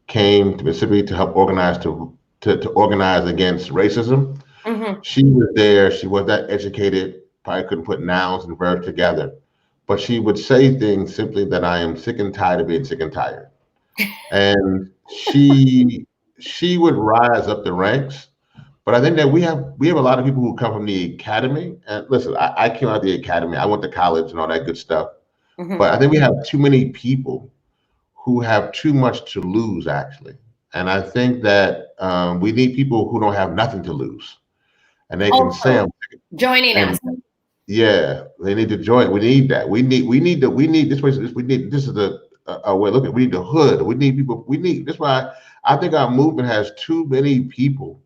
came to Mississippi to help organize to organize against racism, mm-hmm. She was there. She was that educated, probably couldn't put nouns and verbs together. But she would say things simply that I am sick and tired of being sick and tired. And she would rise up the ranks. But I think that we have a lot of people who come from the academy. And listen, I came out of the academy. I went to college and all that good stuff. Mm-hmm. But I think we have too many people who have too much to lose, actually. And I think that we need people who don't have nothing to lose. And they can say, joining us. Yeah, they need to join. We need that. We need this is a way. Look at, we need the hood. We need people. That's why I think our movement has too many people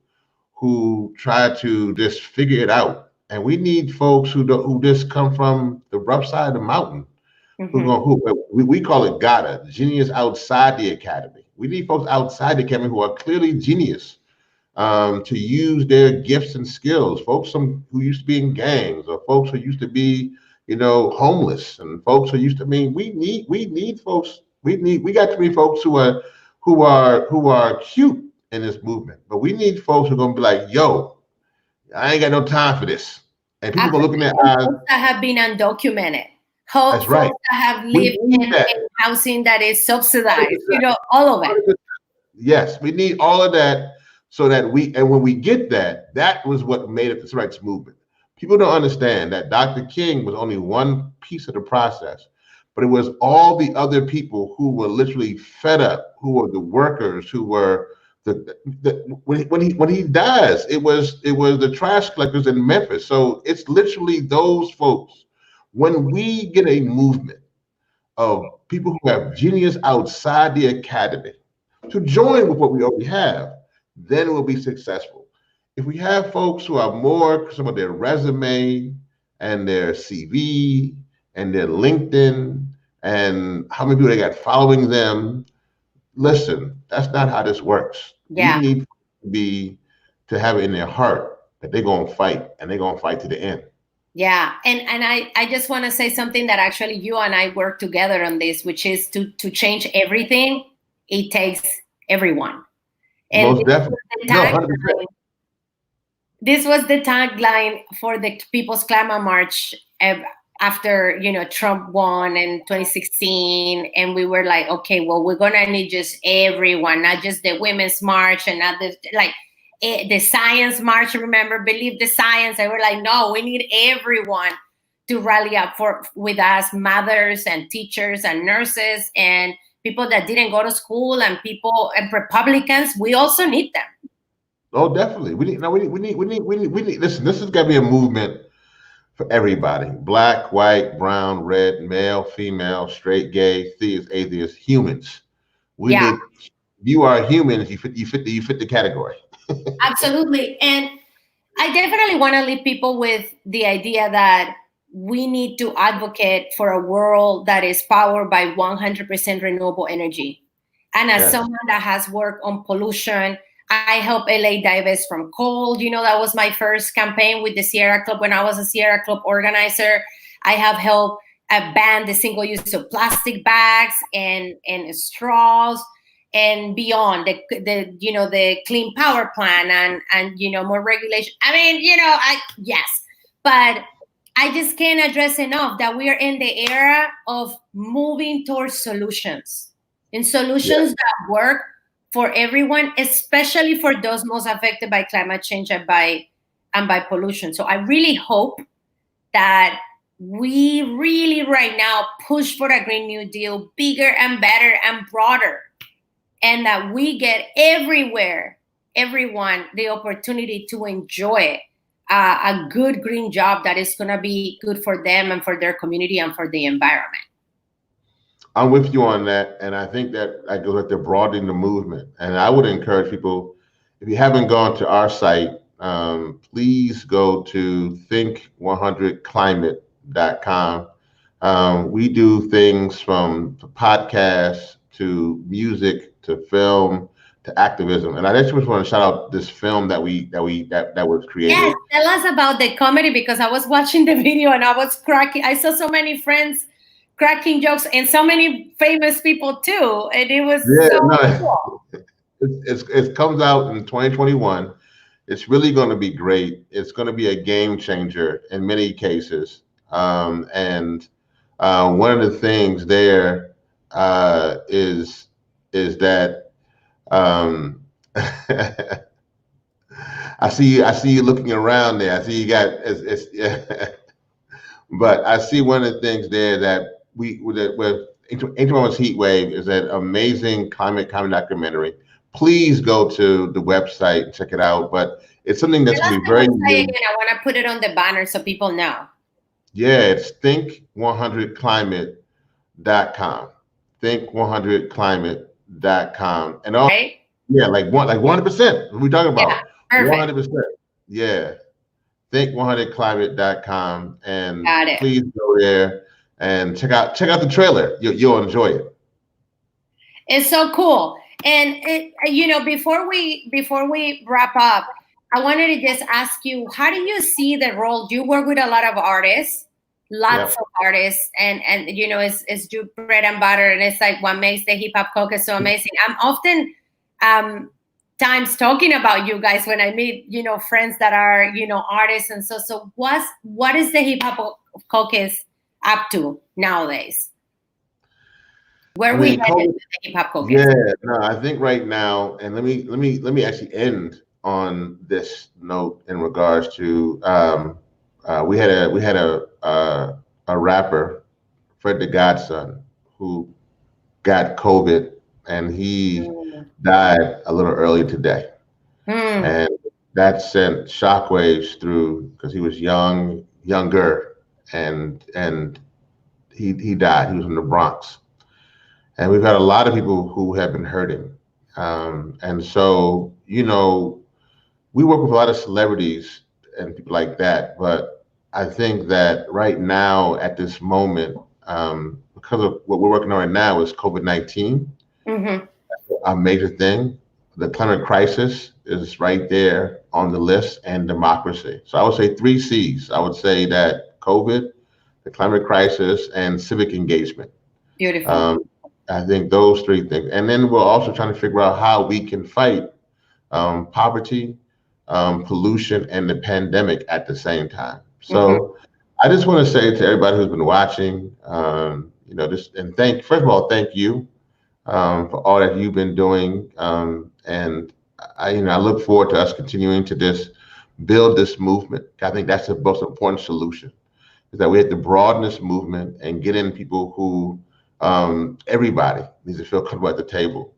who try to just figure it out and we need folks who just come from the rough side of the mountain. We call it GATA, genius outside the academy. We need folks outside the academy who are clearly genius, to use their gifts and skills. Folks who used to be in gangs, or folks who used to be, homeless, and folks who used to. I mean, we need folks. We got too many folks who are cute in this movement, but we need folks who are gonna be like, yo, I ain't got no time for this. And people are looking at folks that have been undocumented. That's right. Folks that have lived in housing that is subsidized, 100%. All of it. Yes, we need all of that, so that when we get that was what made it the civil rights movement. People don't understand that Dr. King was only one piece of the process, but it was all the other people who were literally fed up, who were the workers, who were when he dies, it was the trash collectors in Memphis. So it's literally those folks. When we get a movement of people who have genius outside the academy to join with what we already have, then we'll be successful. If we have folks who are more some of their resume and their CV and their LinkedIn and how many people they got following them, listen, that's not how this works. Yeah. We need to have it in their heart that they're going to fight, and they're going to fight to the end. Yeah. And I just want to say something that actually you and I work together on this, which is to change everything. It takes everyone. And most definitely. This was the tagline for the People's Climate March after, Trump won in 2016. And we were like, okay, well, we're going to need just everyone, not just the Women's March and not the Science March. Remember, believe the science. And we're like, no, we need everyone to rally up with us, mothers and teachers and nurses and people that didn't go to school and people and Republicans. We also need them. Oh, definitely. We need. Listen, this has got to be a movement for everybody: black, white, brown, red, male, female, straight, gay, theist, atheist, humans. If you are humans, you fit the category. Absolutely. And I definitely want to leave people with the idea that we need to advocate for a world that is powered by 100% renewable energy. And as someone that has worked on pollution, I help LA divest from coal. That was my first campaign with the Sierra Club when I was a Sierra Club organizer. I have helped ban the single use of plastic bags and straws and beyond the clean power plan and more regulation. I mean, yes, but I just can't address enough that we are in the era of moving towards solutions that work for everyone, especially for those most affected by climate change and by pollution. So I really hope that we really right now push for a Green New Deal bigger and better and broader, and that we get everyone the opportunity to enjoy a good green job that is going to be good for them and for their community and for the environment. I'm with you on that, and I think that I go like they're broadening the movement. And I would encourage people, if you haven't gone to our site, please go to think100climate.com. We do things from podcasts to music to film to activism, and I just want to shout out this film that was created. Yes, tell us about the comedy, because I was watching the video and I was cracking. I saw so many friends cracking jokes and so many famous people too, and it was cool. It comes out in 2021. It's really going to be great. It's going to be a game changer in many cases. And one of the things there is that I see you looking around there. I see you got but I see one of the things there that with Ancient Moments Heat Wave is an amazing climate comedy documentary. Please go to the website and check it out. But it's something that's going to be very unique. I want to put it on the banner so people know. Yeah, it's think100climate.com. Think100climate.com. And all, right? Yeah, like 100%. What are we talking about? Yeah, perfect. 100%. Yeah. think100climate.com, and Got it. please go there and check out the trailer. You'll enjoy it. It's so cool. And before we wrap up, I wanted to just ask you, how do you see the role? You work with a lot of artists, lots Yep. of artists, and it's your bread and butter, and it's like what makes the Hip Hop Caucus so amazing. I'm often times talking about you guys when I meet friends that are artists, and so what is the Hip Hop Caucus up to nowadays? Where I we mean, headed COVID, with the Hip Hop Caucus? yeah, no, I think right now, and let me actually end on this note in regards to we had a rapper, Fred the Godson, who got COVID, and he died a little early today, Hmm. and that sent shockwaves through because he was younger, and he died. He was in the Bronx. And we've had a lot of people who have been hurting. And so, we work with a lot of celebrities and people like that. But I think that right now, at this moment, because of what we're working on right now is COVID-19, Mm-hmm. a major thing. The climate crisis is right there on the list, and democracy. So I would say three C's. I would say that COVID, the climate crisis, and civic engagement. Beautiful. Um, I think those three things. And then we're also trying to figure out how we can fight poverty, pollution, and the pandemic at the same time. Mm-hmm. So I just want to say to everybody who's been watching, and first of all, thank you for all that you've been doing. And I look forward to us continuing to build this movement. I think that's the most important solution, is that we have to broaden this movement and get in people who everybody needs to feel comfortable at the table.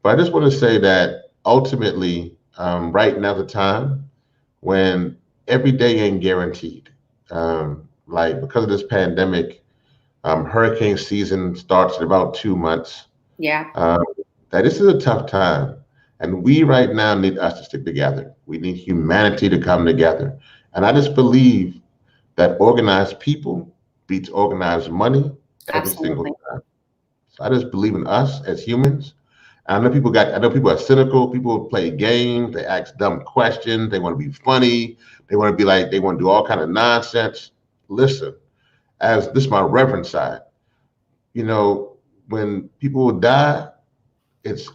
But I just want to say that ultimately, right now, the time when every day ain't guaranteed. Like because of this pandemic, hurricane season starts in about 2 months. Yeah. That this is a tough time, and we right now need us to stick together. We need humanity to come together, and I just believe that organized people beats organized money every single Absolutely. time. So I just believe in us as humans. And I know people are cynical. People play games. They ask dumb questions. They want to be funny. They want to be like, they want to do all kind of nonsense. Listen, as this is my reverend side, when people die, it's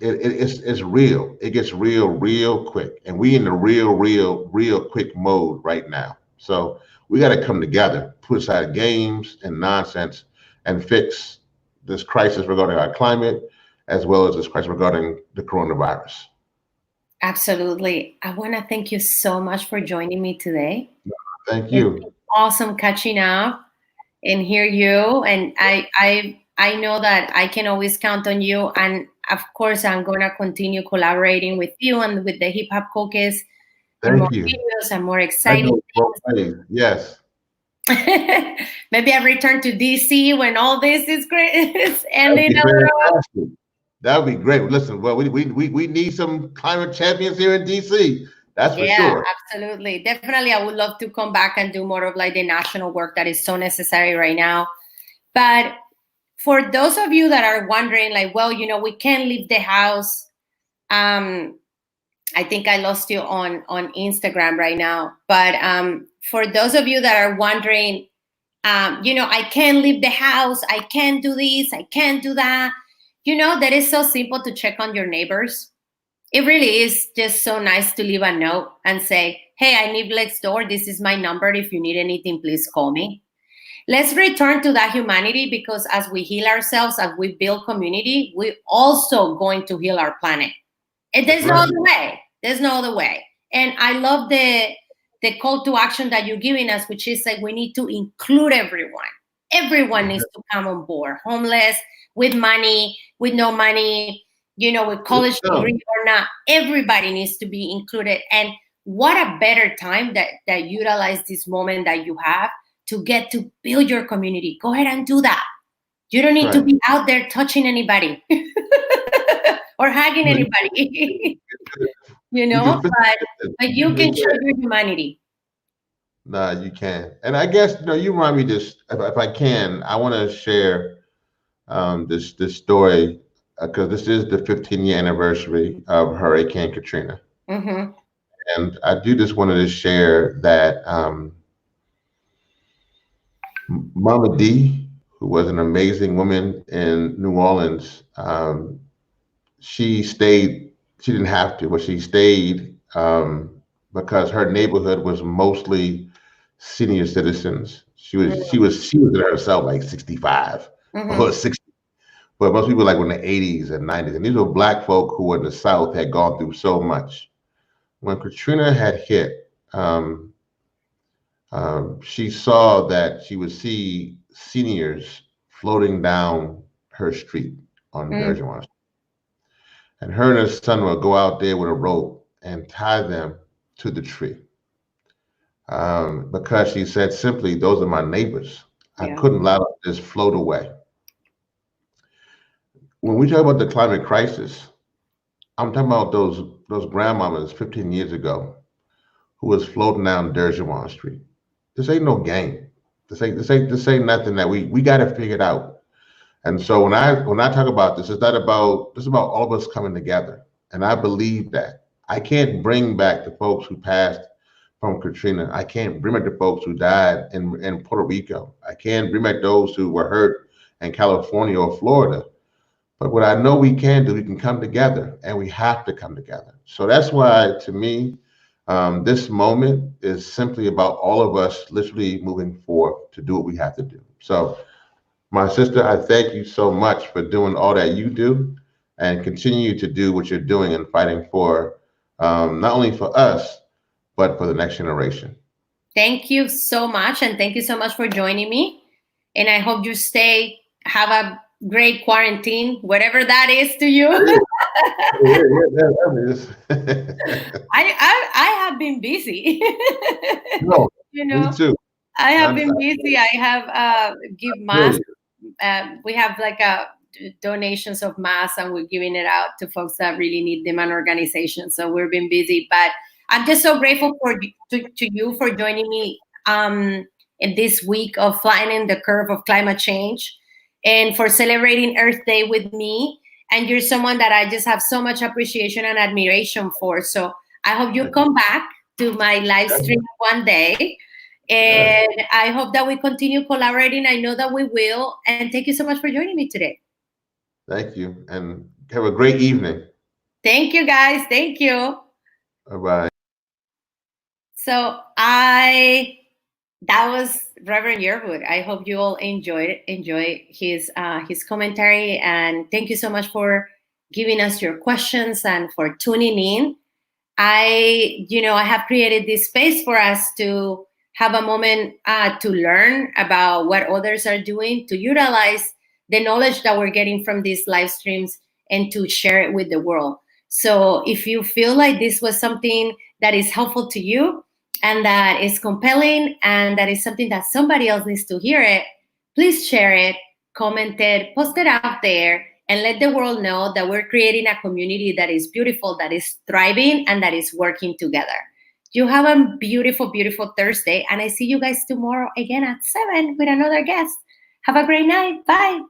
real. It gets real quick, and we in the real quick mode right now. So we got to come together, put aside games and nonsense, and fix this crisis regarding our climate, as well as this crisis regarding the coronavirus. Absolutely. I want to thank you so much for joining me today. Thank It's you. been awesome catching up and hear you. And I know that I can always count on you. And of course, I'm going to continue collaborating with you and with the Hip Hop Caucus in more Thank you. videos and more That exciting goes both ways. Yes. things. Maybe I return to DC when all this is great. It's That'd ending be a little. fantastic. That would be great. Listen, well, we need some climate champions here in DC. That's for Yeah, sure. absolutely. Definitely. I would love to come back and do more of like the national work that is so necessary right now. But for those of you that are wondering, like, well, we can't leave the house. I think I lost you on Instagram right now. But for those of you that are wondering, I can't leave the house. I can't do this. I can't do that. That is so simple to check on your neighbors. It really is just so nice to leave a note and say, hey, I live next door. This is my number. If you need anything, please call me. Let's return to that humanity, because as we heal ourselves, as we build community, we're also going to heal our planet. And there's no other way. There's no other way. And I love the call to action that you're giving us, which is like we need to include everyone. Everyone needs to come on board. Homeless, with money, with no money, with college degree or not. Everybody needs to be included. And what a better time that utilize this moment that you have to get to build your community. Go ahead and do that. You don't need to be out there touching anybody or hugging anybody, but you can show your humanity. No, you can. And I guess, you remind me this, if I can, I want to share this story because this is the 15-year anniversary of Hurricane Katrina. Mm-hmm. And I do just wanted to share that Mama D, who was an amazing woman in New Orleans, she stayed. She didn't have to, but she stayed because her neighborhood was mostly senior citizens. She was there herself like 65 Mm-hmm. or 60, but most people like were in the 80s and 90s, and these were black folk who were in the South had gone through so much. When Katrina had hit, she saw that she would see seniors floating down her street on Mm-hmm. Derjawan. And her and her son would go out there with a rope and tie them to the tree. Because she said simply, those are my neighbors. I Yeah. couldn't let them just float away. When we talk about the climate crisis, I'm talking about those grandmamas 15 years ago who was floating down Derjawan Street. This ain't no game. This ain't nothing that we got to figure it out. And so when I talk about this, it's about all of us coming together. And I believe that I can't bring back the folks who passed from Katrina. I can't bring back the folks who died in Puerto Rico. I can't bring back those who were hurt in California or Florida. But what I know we can do, we can come together, and we have to come together. So that's why, to me, this moment is simply about all of us literally moving forward to do what we have to do. So, my sister, I thank you so much for doing all that you do and continue to do what you're doing and fighting for not only for us, but for the next generation. Thank you so much. And thank you so much for joining me. And I hope you have a great quarantine, whatever that is to you. I have been busy. No, you me know, too. I have I'm, been busy. I have give masks. We have like donations of masks, and we're giving it out to folks that really need them and organizations. So we've been busy, but I'm just so grateful to you for joining me in this week of flattening the curve of climate change, and for celebrating Earth Day with me. And you're someone that I just have so much appreciation and admiration for. So I hope you come back to my live stream one day. And I hope that we continue collaborating. I know that we will. And thank you so much for joining me today. Thank you. And have a great evening. Thank you, guys. Thank you. Bye-bye. So that was Reverend Yearwood. I hope you all enjoy his commentary, and thank you so much for giving us your questions and for tuning in. I have created this space for us to have a moment to learn about what others are doing, to utilize the knowledge that we're getting from these live streams, and to share it with the world. So if you feel like this was something that is helpful to you, and that is compelling, and that is something that somebody else needs to hear it, please share it, comment it, post it out there, and let the world know that we're creating a community that is beautiful, that is thriving, and that is working together. You have a beautiful, beautiful Thursday, and I see you guys tomorrow again at 7 with another guest. Have a great night. Bye.